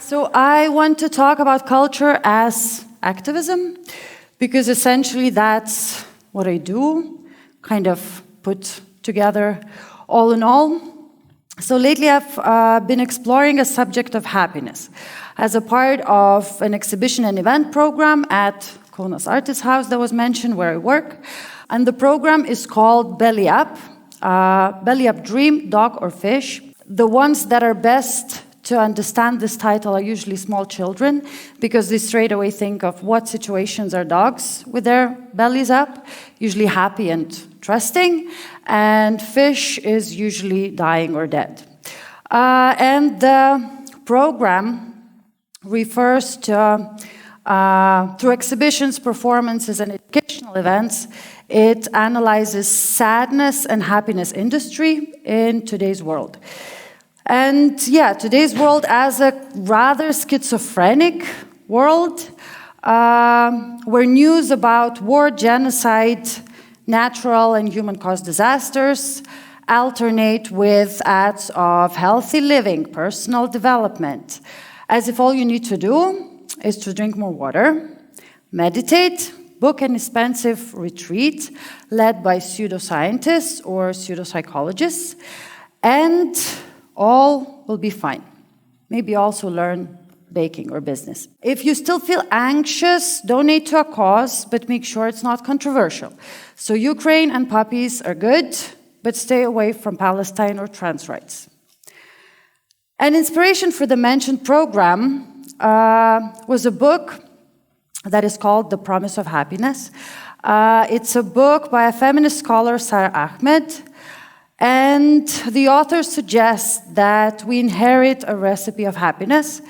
So I want to talk about culture as activism, because essentially that's what I do, kind of put together all in all. So lately I've been exploring a subject of happiness as a part of an exhibition and event program at Kaunas Artist House that was mentioned where I work. And the program is called Belly Up Dream, Dog or Fish. The ones that are best to understand this title are usually small children, because they straight away think of what situations are dogs with their bellies up, usually happy and trusting, and fish is usually dying or dead. And the program refers to, through exhibitions, performances, and educational events, it analyzes sadness and happiness industry in today's world. And yeah, today's world as a rather schizophrenic world, where news about war, genocide, natural and human-caused disasters alternate with ads of healthy living, personal development, as if all you need to do is to drink more water, meditate, book an expensive retreat led by pseudoscientists or pseudopsychologists, and all will be fine. Maybe also learn baking or business. If you still feel anxious, donate to a cause, but make sure it's not controversial. So Ukraine and puppies are good, but stay away from Palestine or trans rights. An inspiration for the mentioned program was a book that is called The Promise of Happiness. It's a book by a feminist scholar, Sarah Ahmed, and the author suggests that we inherit a recipe of happiness,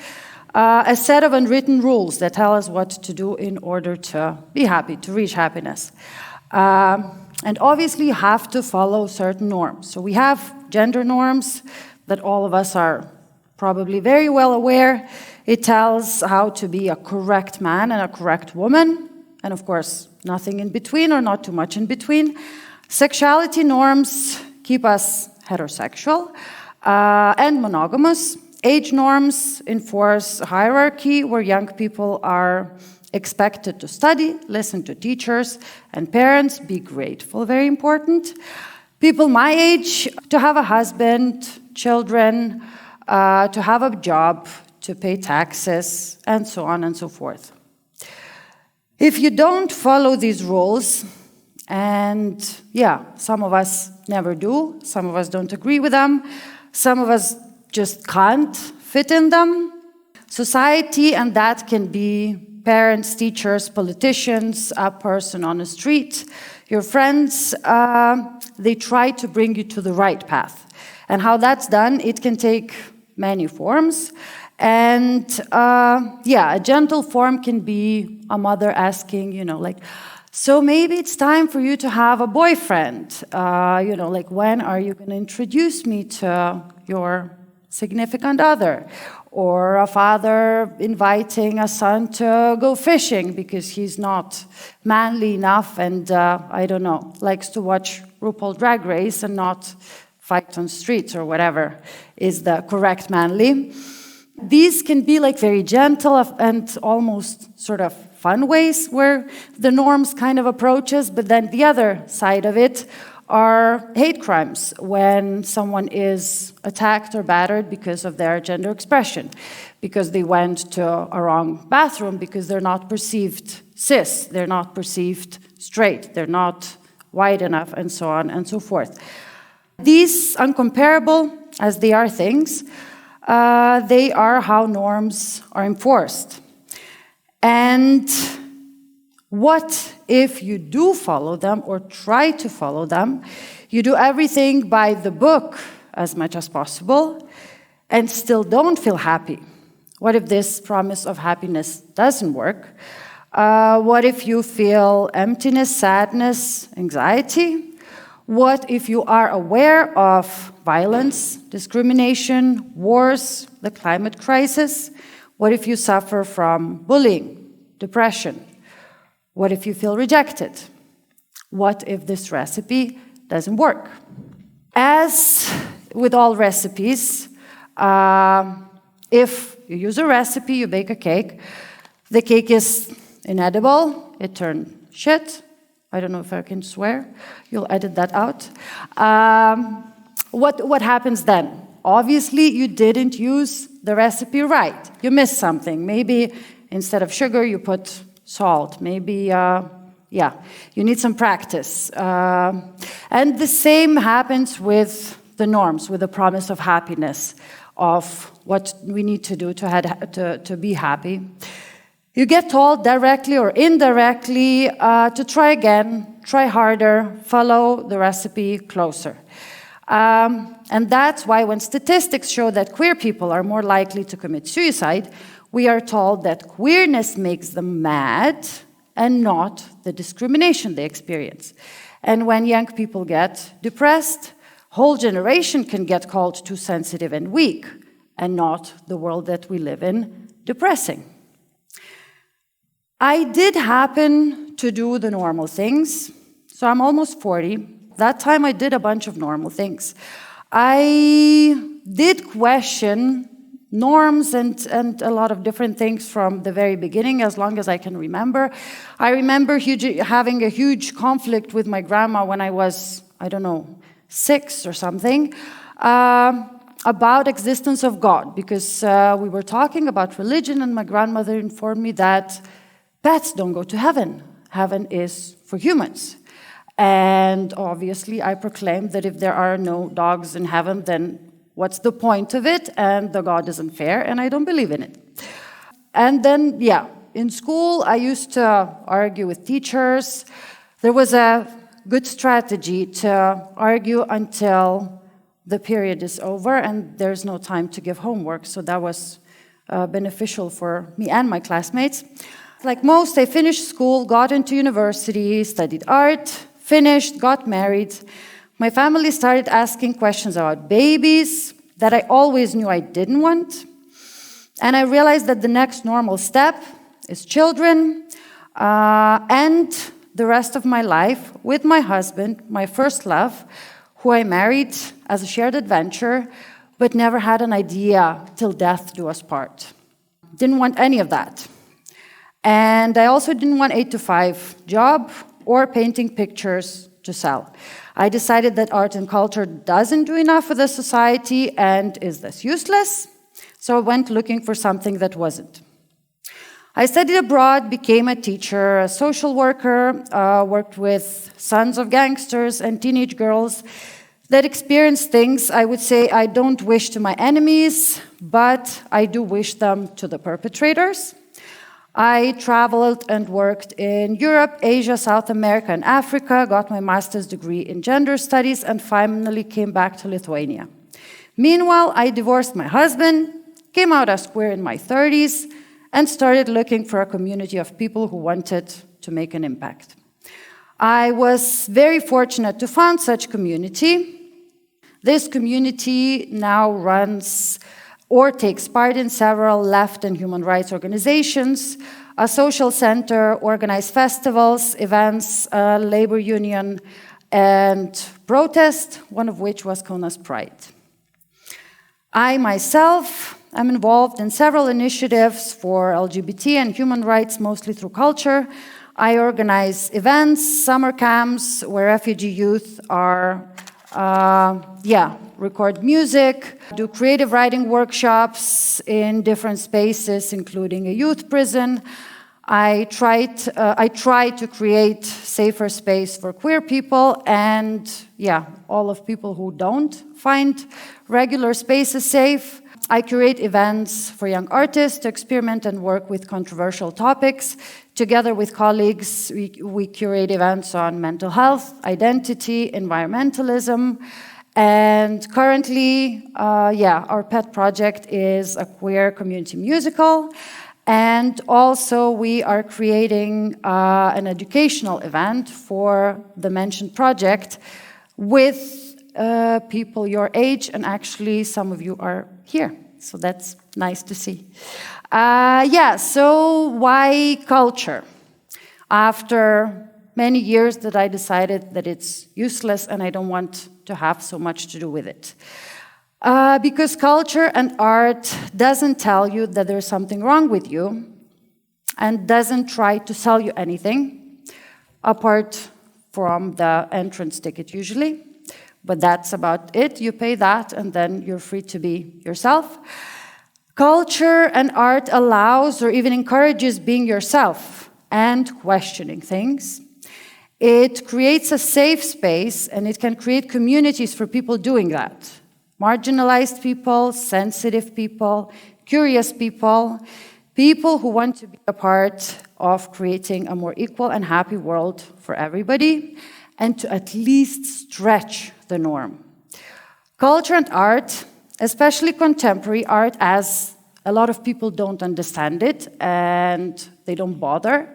a set of unwritten rules that tell us what to do in order to be happy, to reach happiness. And obviously you have to follow certain norms. So we have gender norms that all of us are probably very well aware. It tells how to be a correct man and a correct woman, and of course, nothing in between or not too much in between. Sexuality norms keep us heterosexual and monogamous. Age norms enforce hierarchy where young people are expected to study, listen to teachers and parents, be grateful, very important. People my age, to have a husband, children, to have a job, to pay taxes, and so on and so forth. If you don't follow these rules, and yeah, some of us never do, some of us don't agree with them, some of us just can't fit in them, society, and that can be parents, teachers, politicians, a person on the street, your friends, they try to bring you to the right path. And how that's done, it can take many forms. And yeah, a gentle form can be a mother asking, so maybe it's time for you to have a boyfriend. When are you going to introduce me to your significant other? Or a father inviting a son to go fishing because he's not manly enough and, likes to watch RuPaul Drag Race and not fight on streets or whatever is the correct manly. These can be very gentle and almost sort of fun ways where the norms kind of approaches, but then the other side of it are hate crimes when someone is attacked or battered because of their gender expression, because they went to a wrong bathroom, because they're not perceived cis, they're not perceived straight, they're not white enough, and so on and so forth. These, uncomparable as they are things, they are how norms are enforced. And what if you do follow them or try to follow them? You do everything by the book as much as possible and still don't feel happy. What if this promise of happiness doesn't work? What if you feel emptiness, sadness, anxiety? What if you are aware of violence, discrimination, wars, the climate crisis? What if you suffer from bullying, depression? What if you feel rejected? What if this recipe doesn't work? As with all recipes, If you use a recipe, you bake a cake, the cake is inedible, it turned shit. I don't know if I can swear. You'll edit that out. What happens then? Obviously, you didn't use the recipe right. You missed something. Maybe instead of sugar, you put salt. Maybe, you need some practice. And the same happens with the norms, with the promise of happiness, of what we need to do to be happy. You get told directly or indirectly to try again, try harder, follow the recipe closer. And that's why when statistics show that queer people are more likely to commit suicide, we are told that queerness makes them mad and not the discrimination they experience. And when young people get depressed, whole generation can get called too sensitive and weak, and not the world that we live in depressing. I did happen to do the normal things. So I'm almost 40. That time I did a bunch of normal things. I did question norms and a lot of different things from the very beginning, as long as I can remember. I remember having a huge conflict with my grandma when I was, 6 or something, about existence of God, because we were talking about religion, and my grandmother informed me that pets don't go to heaven. Heaven is for humans. And obviously, I proclaimed that if there are no dogs in heaven, then what's the point of it? And the God isn't fair, and I don't believe in it. And then, in school, I used to argue with teachers. There was a good strategy to argue until the period is over and there's no time to give homework. So that was beneficial for me and my classmates. Like most, I finished school, got into university, studied art, finished, got married. My family started asking questions about babies that I always knew I didn't want. And I realized that the next normal step is children, and the rest of my life with my husband, my first love, who I married as a shared adventure, but never had an idea till death do us part. Didn't want any of that. And I also didn't want 8-to-5 job or painting pictures to sell. I decided that art and culture doesn't do enough for the society and is thus useless, so I went looking for something that wasn't. I studied abroad, became a teacher, a social worker, worked with sons of gangsters and teenage girls that experienced things I would say I don't wish to my enemies, but I do wish them to the perpetrators. I traveled and worked in Europe, Asia, South America, and Africa, got my master's degree in gender studies, and finally came back to Lithuania. Meanwhile, I divorced my husband, came out as queer in my 30s, and started looking for a community of people who wanted to make an impact. I was very fortunate to found such community. This community now runs or takes part in several left and human rights organizations, a social center, organized festivals, events, a labor union, and protest, one of which was Kaunas Pride. I myself am involved in several initiatives for LGBT and human rights, mostly through culture. I organize events, summer camps, where refugee youth are record music, do creative writing workshops in different spaces, including a youth prison. I try to create safer space for queer people and, all of people who don't find regular spaces safe. I curate events for young artists to experiment and work with controversial topics. Together with colleagues, we curate events on mental health, identity, environmentalism. And currently, our pet project is a queer community musical. And also, we are creating an educational event for the mentioned project with people your age, and actually some of you are here, so that's nice to see. So why culture? After many years that I decided that it's useless and I don't want to have so much to do with it. Because culture and art doesn't tell you that there's something wrong with you and doesn't try to sell you anything, apart from the entrance ticket usually. But that's about it. You pay that and then you're free to be yourself. Culture and art allows or even encourages being yourself and questioning things. It creates a safe space and it can create communities for people doing that. Marginalized people, sensitive people, curious people, people who want to be a part of creating a more equal and happy world for everybody, and to at least stretch the norm. Culture and art, especially contemporary art, as a lot of people don't understand it and they don't bother.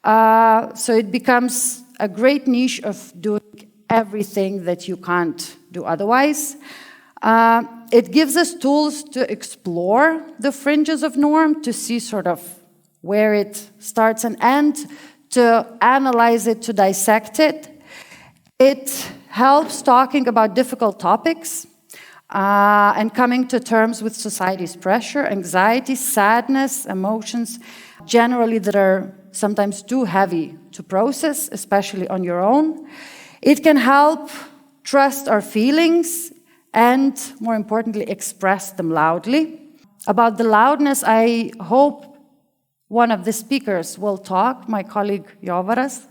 So it becomes a great niche of doing everything that you can't do otherwise. It gives us tools to explore the fringes of norm, to see sort of where it starts and ends, to analyze it, to dissect it. It helps talking about difficult topics and coming to terms with society's pressure, anxiety, sadness, emotions, generally that are sometimes too heavy to process, especially on your own. It can help trust our feelings and, more importantly, express them loudly. About the loudness, I hope one of the speakers will talk, my colleague Jovaras,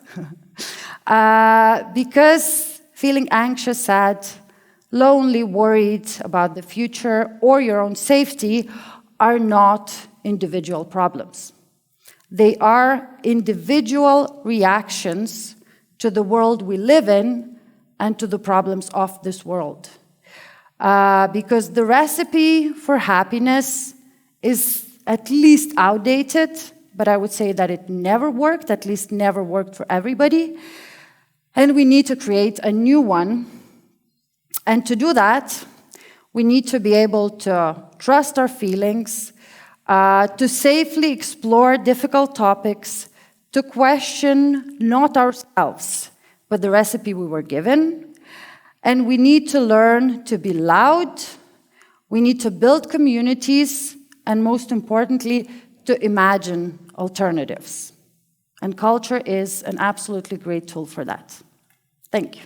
because feeling anxious, sad, lonely, worried about the future or your own safety are not individual problems. They are individual reactions to the world we live in and to the problems of this world. Because the recipe for happiness is at least outdated, but I would say that it never worked, at least never worked for everybody. And we need to create a new one. And to do that, we need to be able to trust our feelings, to safely explore difficult topics, to question not ourselves, but the recipe we were given. And we need to learn to be loud, we need to build communities, and most importantly, to imagine alternatives. And culture is an absolutely great tool for that. Thank you.